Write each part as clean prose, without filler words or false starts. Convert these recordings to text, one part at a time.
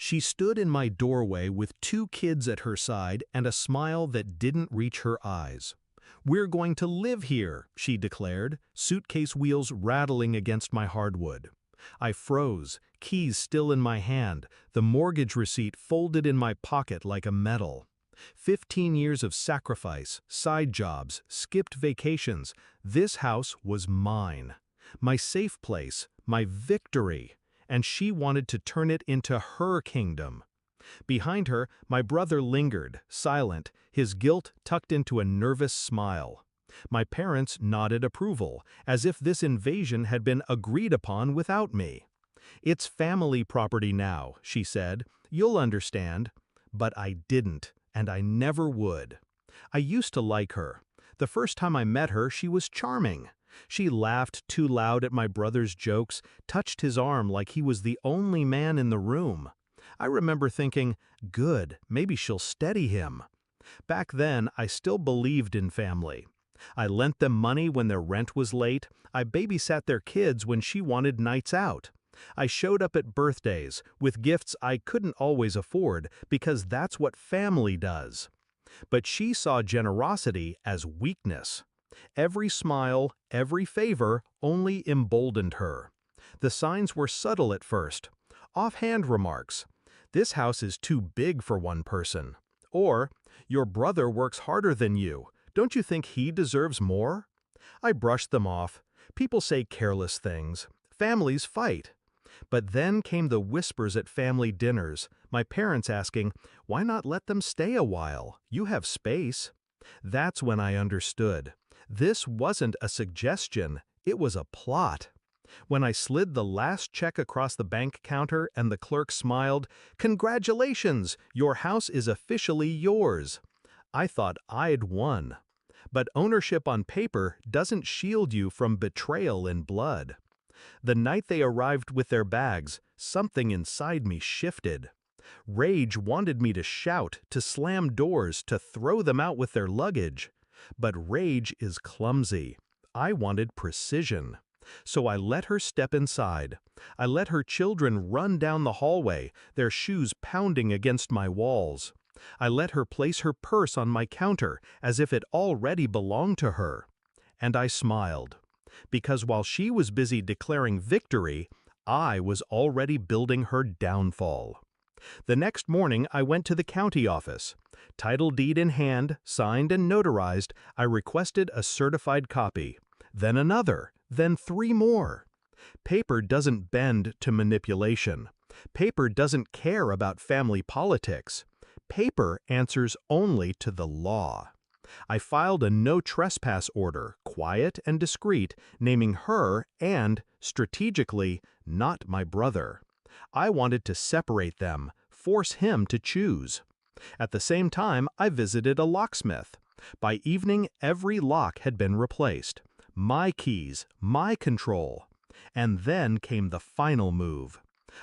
She stood in my doorway with two kids at her side and a smile that didn't reach her eyes. "We're going to live here," she declared, suitcase wheels rattling against my hardwood. I froze, keys still in my hand, the mortgage receipt folded in my pocket like a medal. 15 years of sacrifice, side jobs, skipped vacations. This house was mine. My safe place, my victory. And she wanted to turn it into her kingdom. Behind her, my brother lingered, silent, his guilt tucked into a nervous smile. My parents nodded approval, as if this invasion had been agreed upon without me. "It's family property now," she said. "You'll understand." But I didn't, and I never would. I used to like her. The first time I met her, she was charming. She laughed too loud at my brother's jokes, touched his arm like he was the only man in the room. I remember thinking, good, maybe she'll steady him. Back then, I still believed in family. I lent them money when their rent was late. I babysat their kids when she wanted nights out. I showed up at birthdays with gifts I couldn't always afford because that's what family does. But she saw generosity as weakness. Every smile, every favor only emboldened her. The signs were subtle at first. Offhand remarks, "This house is too big for one person." Or, "Your brother works harder than you. Don't you think he deserves more?" I brushed them off. People say careless things. Families fight. But then came the whispers at family dinners, my parents asking, "Why not let them stay a while? You have space." That's when I understood. This wasn't a suggestion, it was a plot. When I slid the last check across the bank counter and the clerk smiled, "Congratulations, your house is officially yours." I thought I'd won. But ownership on paper doesn't shield you from betrayal in blood. The night they arrived with their bags, something inside me shifted. Rage wanted me to shout, to slam doors, to throw them out with their luggage. But rage is clumsy. I wanted precision. So I let her step inside. I let her children run down the hallway, their shoes pounding against my walls. I let her place her purse on my counter as if it already belonged to her. And I smiled. Because while she was busy declaring victory, I was already building her downfall. The next morning, I went to the county office. Title deed in hand, signed and notarized, I requested a certified copy. Then another, then 3 more. Paper doesn't bend to manipulation. Paper doesn't care about family politics. Paper answers only to the law. I filed a no trespass order, quiet and discreet, naming her and, strategically, not my brother. I wanted to separate them, force him to choose. At the same time, I visited a locksmith. By evening, every lock had been replaced. My keys, my control. And then came the final move.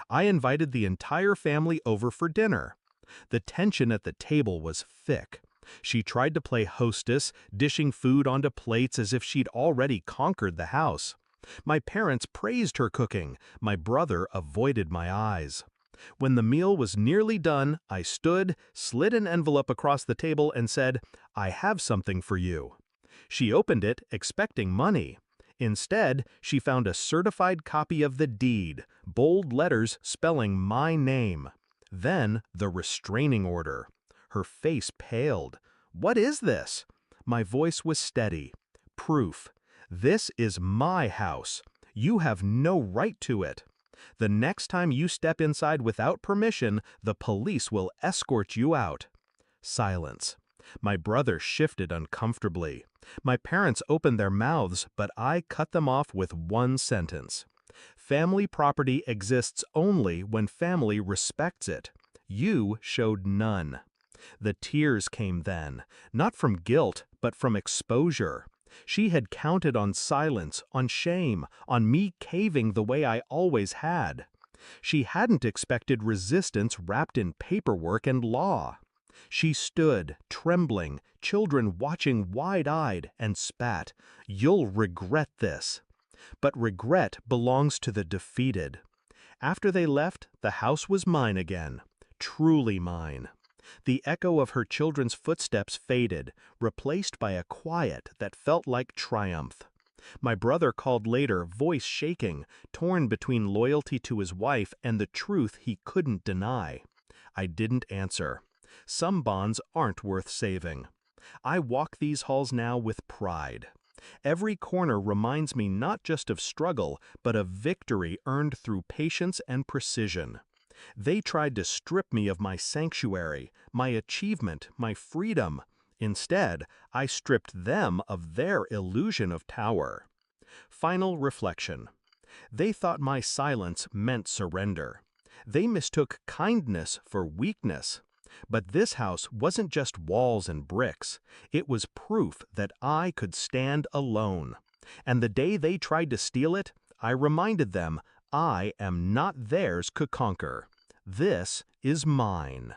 I invited the entire family over for dinner. The tension at the table was thick. She tried to play hostess, dishing food onto plates as if she'd already conquered the house. My parents praised her cooking. My brother avoided my eyes. When the meal was nearly done, I stood, slid an envelope across the table and said, "I have something for you." She opened it, expecting money. Instead, she found a certified copy of the deed, bold letters spelling my name. Then the restraining order. Her face paled. "What is this?" My voice was steady. "Proof. This is my house. You have no right to it. The next time you step inside without permission, the police will escort you out." Silence. My brother shifted uncomfortably. My parents opened their mouths, but I cut them off with one sentence. Family property exists only when family respects it. You showed none. The tears came then, not from guilt, but from exposure. She had counted on silence, on shame, on me caving the way I always had. She hadn't expected resistance wrapped in paperwork and law. She stood, trembling, children watching wide-eyed, and spat, "You'll regret this." But regret belongs to the defeated. After they left, the house was mine again, truly mine. The echo of her children's footsteps faded, replaced by a quiet that felt like triumph. My brother called later, voice shaking, torn between loyalty to his wife and the truth he couldn't deny. I didn't answer. Some bonds aren't worth saving. I walk these halls now with pride. Every corner reminds me not just of struggle, but of victory earned through patience and precision. They tried to strip me of my sanctuary, my achievement, my freedom. Instead, I stripped them of their illusion of tower. Final reflection. They thought my silence meant surrender. They mistook kindness for weakness. But this house wasn't just walls and bricks. It was proof that I could stand alone. And the day they tried to steal it, I reminded them I am not theirs to conquer. This is mine.